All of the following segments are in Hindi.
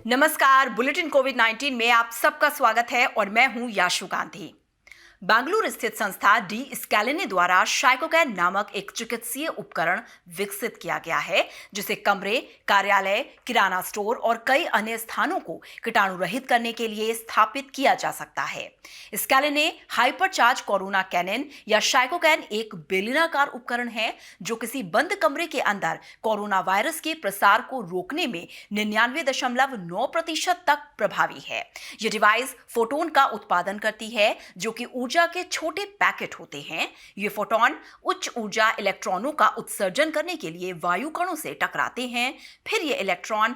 नमस्कार। बुलेटिन कोविड-19 में आप सबका स्वागत है और मैं हूं याशु गांधी। बेंगलुरु स्थित संस्था डी स्कैलिने द्वारा शाइकोकैन नामक एक चिकित्सीय उपकरण विकसित किया गया है, जिसे कमरे, कार्यालय, किराना स्टोर और कई अन्य स्थानों को कीटाणु रहित करने के लिए स्थापित किया जा सकता है। स्कैलिने हाइपरचार्ज कोरोना कैनन या शाइकोकैन एक बेलनाकार उपकरण है जो किसी बंद कमरे के अंदर कोरोना वायरस के प्रसार को रोकने में 99.9% तक प्रभावी है। यह डिवाइस फोटोन का उत्पादन करती है, जो कि ऊर्जा के छोटे पैकेट होते हैं। ये फोटोन उच्च ऊर्जा इलेक्ट्रॉनों का उत्सर्जन करने के लिए वायु कणों से टकराते हैं। फिर ये इलेक्ट्रॉन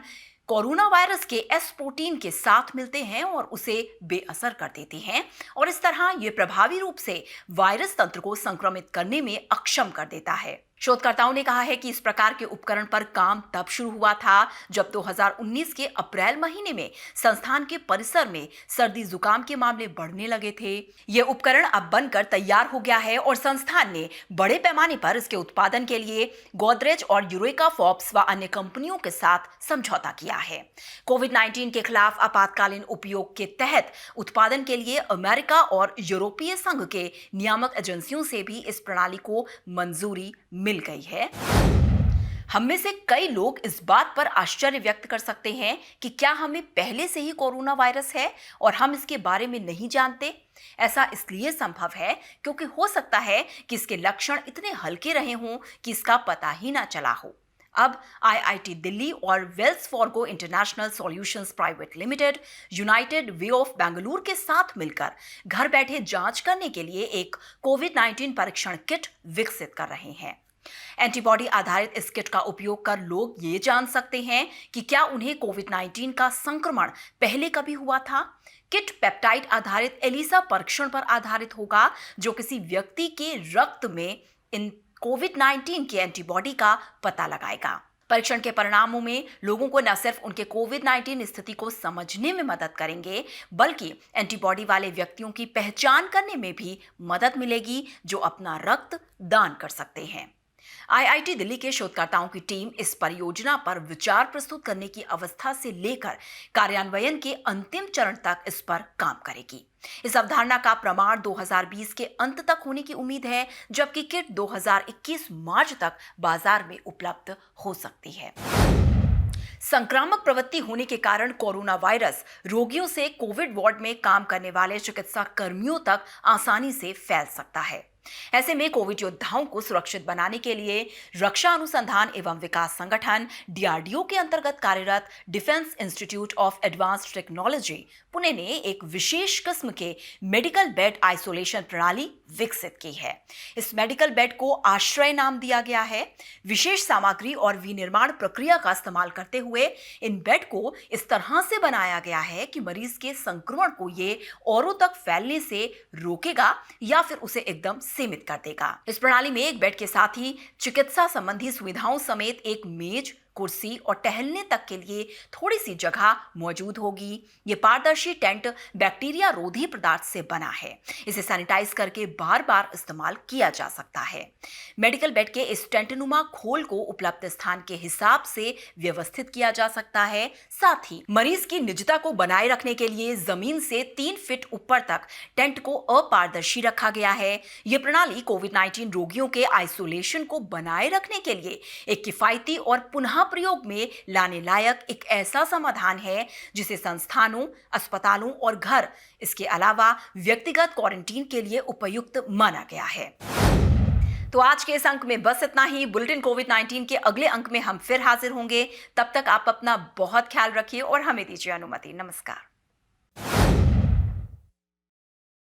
कोरोना वायरस के एस प्रोटीन के साथ मिलते हैं और उसे बेअसर कर देते हैं, और इस तरह ये प्रभावी रूप से वायरस तंत्र को संक्रमित करने में अक्षम कर देता है। शोधकर्ताओं ने कहा है कि इस प्रकार के उपकरण पर काम तब शुरू हुआ था जब 2019 के अप्रैल महीने में संस्थान के परिसर में सर्दी जुकाम के मामले बढ़ने लगे थे। यह उपकरण अब बनकर तैयार हो गया है और संस्थान ने बड़े पैमाने पर इसके उत्पादन के लिए गोदरेज और यूरेका फोर्ब्स व अन्य कंपनियों के साथ समझौता किया है। कोविड-19 के खिलाफ आपातकालीन उपयोग के तहत उत्पादन के लिए अमेरिका और यूरोपीय संघ के नियामक एजेंसियों से भी इस प्रणाली को मंजूरी मिल गई है। हम में से कई लोग इस बात पर आश्चर्य व्यक्त कर सकते हैं कि क्या हमें पहले से ही कोरोना वायरस है और हम इसके बारे में नहीं जानते। ऐसा इसलिए संभव है क्योंकि हो सकता है कि इसके लक्षण इतने हल्के रहे हों कि इसका पता ही ना चला हो। अब आईआईटी दिल्ली और Wells Fargo international solutions private limited United way of Bengaluru के साथ मिलकर घर बैठे जांच करने के लिए एक कोविड-19 परीक्षण किट विकसित कर रहे हैं। एंटीबॉडी आधारित इस किट का उपयोग कर लोग ये जान सकते हैं कि क्या उन्हें कोविड-19 का संक्रमण पहले कभी हुआ था। किट पेप्टाइड आधारित एलिसा परीक्षण पर आधारित होगा, जो किसी व्यक्ति के रक्त में इन कोविड-19 के एंटीबॉडी का पता लगाएगा। परीक्षण के परिणामों में लोगों को न सिर्फ उनके कोविड-19 स्थिति को समझने में मदद करेंगे, बल्कि एंटीबॉडी वाले व्यक्तियों की पहचान करने में भी मदद मिलेगी, जो अपना रक्त दान कर सकते हैं। आईआईटी दिल्ली के शोधकर्ताओं की टीम इस परियोजना पर विचार प्रस्तुत करने की अवस्था से लेकर कार्यान्वयन के अंतिम चरण तक इस पर काम करेगी। इस अवधारणा का प्रमाण 2020 के अंत तक होने की उम्मीद है, जबकि किट 2021 मार्च तक बाजार में उपलब्ध हो सकती है। संक्रामक प्रवृत्ति होने के कारण कोरोना वायरस रोगियों से कोविड वार्ड में काम करने वाले चिकित्सा कर्मियों तक आसानी से फैल सकता है। ऐसे में कोविड योद्धाओं को सुरक्षित बनाने के लिए रक्षा अनुसंधान एवं विकास संगठन डीआरडीओ के अंतर्गत कार्यरत defence institute of advanced technology Pune ने एक विशेष किस्म के मेडिकल बेड आइसोलेशन प्रणाली विकसित की है। इस मेडिकल बेड को आश्रय नाम दिया गया है। विशेष सामग्री और विनिर्माण प्रक्रिया का इस्तेमाल करते हुए इन बेड को इस तरह से बनाया गया है कि मरीज के संक्रमण को ये औरों तक फैलने से रोकेगा या फिर उसे एकदम सीमित कर देगा। इस प्रणाली में एक बेड के साथ ही चिकित्सा संबंधी सुविधाओं समेत एक मेज, कुर्सी और टहलने तक के लिए थोड़ी सी जगह मौजूद होगी। ये पारदर्शी टेंट बैक्टीरिया रोधी पदार्थ से बना है। इसे सैनिटाइज करके बार बार इस्तेमाल किया जा सकता है। मेडिकल बेड के इस टेंटनुमा खोल को उपलब्ध स्थान के हिसाब से व्यवस्थित किया जा सकता है। साथ ही मरीज की निजता को बनाए रखने के लिए जमीन से 3 फीट ऊपर तक टेंट को अपारदर्शी रखा गया है। यह प्रणाली कोविड-19 रोगियों के आइसोलेशन को बनाए रखने के लिए एक किफायती और पुनः प्रयोग में लाने लायक एक ऐसा समाधान है जिसे संस्थानों, अस्पतालों और घर, इसके अलावा व्यक्तिगत क्वारंटीन के लिए उपयुक्त माना गया है। तो आज के इस अंक में बस इतना ही। बुलेटिन कोविड-19 के अगले अंक में हम फिर हाजिर होंगे। तब तक आप अपना बहुत ख्याल रखिए और हमें दीजिए अनुमति। नमस्कार।